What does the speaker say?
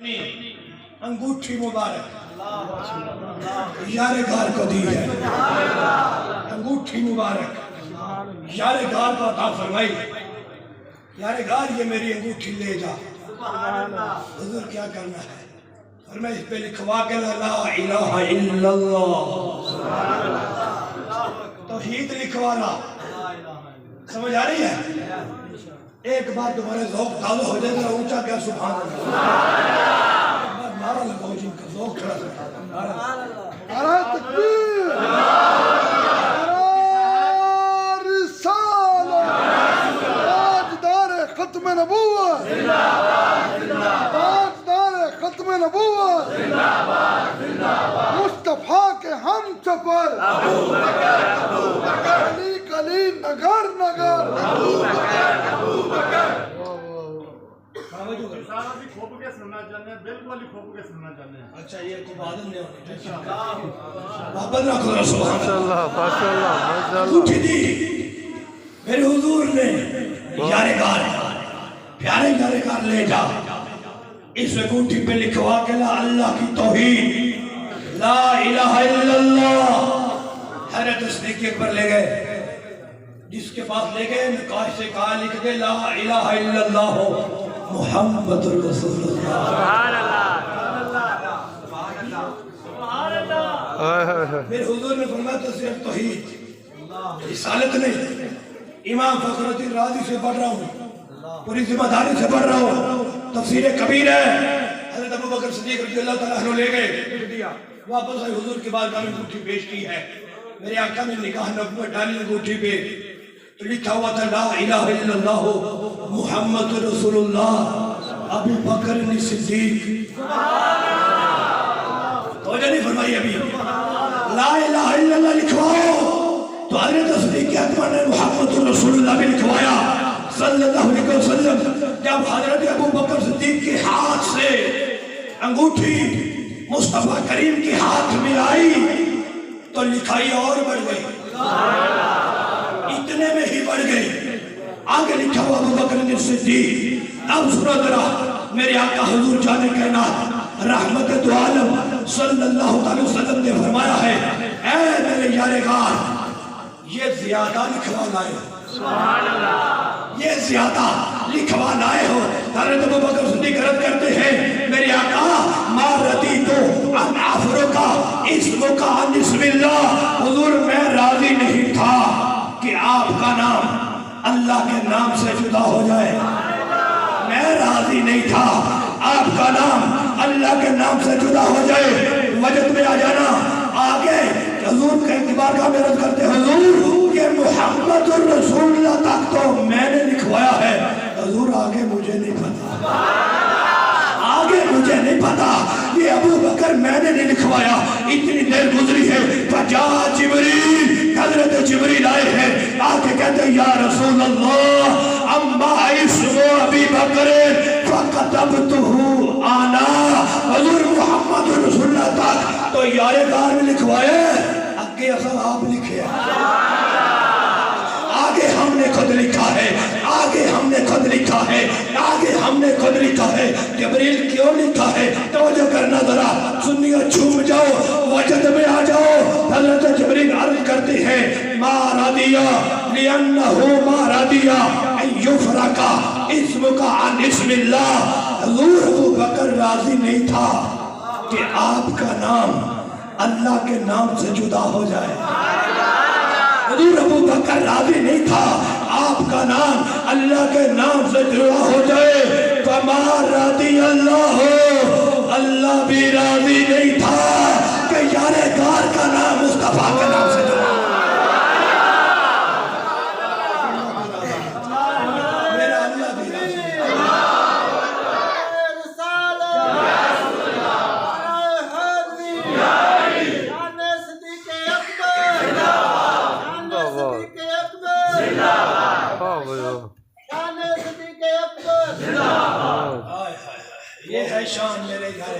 انگوٹھی مبارک یار گار کو دی ہے، انگوٹھی مبارک یار گار کو عطا فرمائی۔ یار گار یہ میری انگوٹھی لے جا، حضور کیا کرنا ہے؟ اور میں اس پہ لکھوا کے لا الہ الا اللہ توحید لکھوانا۔ سمجھ آ رہی ہے؟ ایک بار تمہارے ذوق تازہ ہو جائے گا، اونچا کیا سبحان اللہ، نعرہ لگاؤ جن کا ذوق کھڑا کرتا ہے۔ نعرہ تکبیر، نعرہ رسالہ، تاجدار ختم نبوت، تاجدار ختم نبوت، مصطفیٰ کے ہم سفر، علی کلی نگر نگر، اچھا یہ تو بادل نہیں ہونے محبت رکھو رسول اللہ اٹھی دی میرے حضور نے یارے گار پیارے یارے گار لے جا، اس انگوٹھی پہ لکھوا کے لا اللہ کی توحید لا الہ الا اللہ۔ حضرت صدیق اکبر لے گئے، جس کے پاس لے گئے نقاش سے کہا لکھ دے لا الہ الا اللہ محمد رسول اللہ۔ سبحان اللہ سبحان اللہ۔ میرے حضور نے فرمایا تو صرف توحید رسالت نہیں، امام فخر الدین رازی سے پڑھ رہا ہوں، پوری ذمہ داری سے پڑھ رہا ہوں، تفسیر کبیر ہے۔ حضرت ابو بکر صدیق رضی اللہ تعالیٰ عنہ لے گئے، واپس آئے حضور کے بعد میں نے انگوٹھی پیش کی ہے، میرے آقا نے نکاح نبوت ڈالی انگوٹھی پہ تو لکھا ہوا تھا لا الہ الا اللہ محمد رسول اللہ ابو بکر صدیق۔ توجہ نہیں فرمائی ابھی؟ لا الہ الا اللہ لکھواؤ تو حضرت صدیق اکبر نے محمد رسول اللہ بھی لکھوایا صلی اللہ علیہ وسلم۔ جب حضرت ابو بکر صدیق کے ہاتھ سے انگوٹھی مصطفیٰ کریم کے ہاتھ میں آئی تو لکھائی اور بڑھ گئی، اتنے میں ہی بڑھ گئی۔ آگے لکھا ہوا ابو بکر صدیق۔ اب سنو ذرا، میرے آقا حضور جان کائنات رحمت دو عالم صلی اللہ علیہ وسلم نے فرمایا ہے اے میرے یار غار یہ زیادہ لکھوا لائے ہو، یہ زیادہ لکھوا لائے ہو۔ حضرت ابو بکر صدیق عرض کرتے ہیں میرے آقا ما ردیتو ان افرقا اسمکا عن اسم اللہ، حضور میں راضی نہیں تھا کہ آپ کا نام اللہ کے نام سے جدا ہو جائے، میں راضی نہیں تھا آپ کا نام اللہ کے نام سے جدا ہو جائے۔ وجد میں آ جانا آگے حضور کے اعتبار کا عرض کرتے حضور یہ محمد الرسول اللہ تک تو میں نے لکھوایا ہے، حضور آگے مجھے نہیں پتا، آگے مجھے نہیں پتا، یہ ابو بکر میں نے نہیں لکھوایا۔ اتنی دیر گزری ہے فجا جبریل، حضرت جبریل آئے ہیں، آگے کہتے ہیں یا رسول اللہ اما اسم ابی بکر فکتبتہ آنا، حضور محمد رسول اللہ تک تو یار غار میں لکھوائے، آگے اصل آپ لکھے ہیں، آگے ہم نے خود لکھا ہے، آگے ہم نے خود لکھا ہے، آگے ہم نے خود لکھا ہے۔ جبریل کیوں لکھا ہے؟ توجہ کرنا ذرا، سنیو چھوم جاؤ، وجد میں آ جاؤ۔ حضرت جبریل عرض کرتے ہیں ما رضیا لأنہو ما رضیا ان یفرقا اسمکا عن اسم اللہ، حضور ابو بکر راضی نہیں تھا کہ آپ کا نام اللہ کے نام سے جدا ہو جائے، حضور ابو بکر راضی نہیں تھا آپ کا نام اللہ کے نام سے جدا ہو جائے۔ فما رضی اللہ، اللہ بھی راضی نہیں تھا کہ یار غار کا نام مصطفیٰ کے نام سے جدا ہو۔ میرا اللہ بھی راضی ہے۔ یہ ہے شان میرے گھر،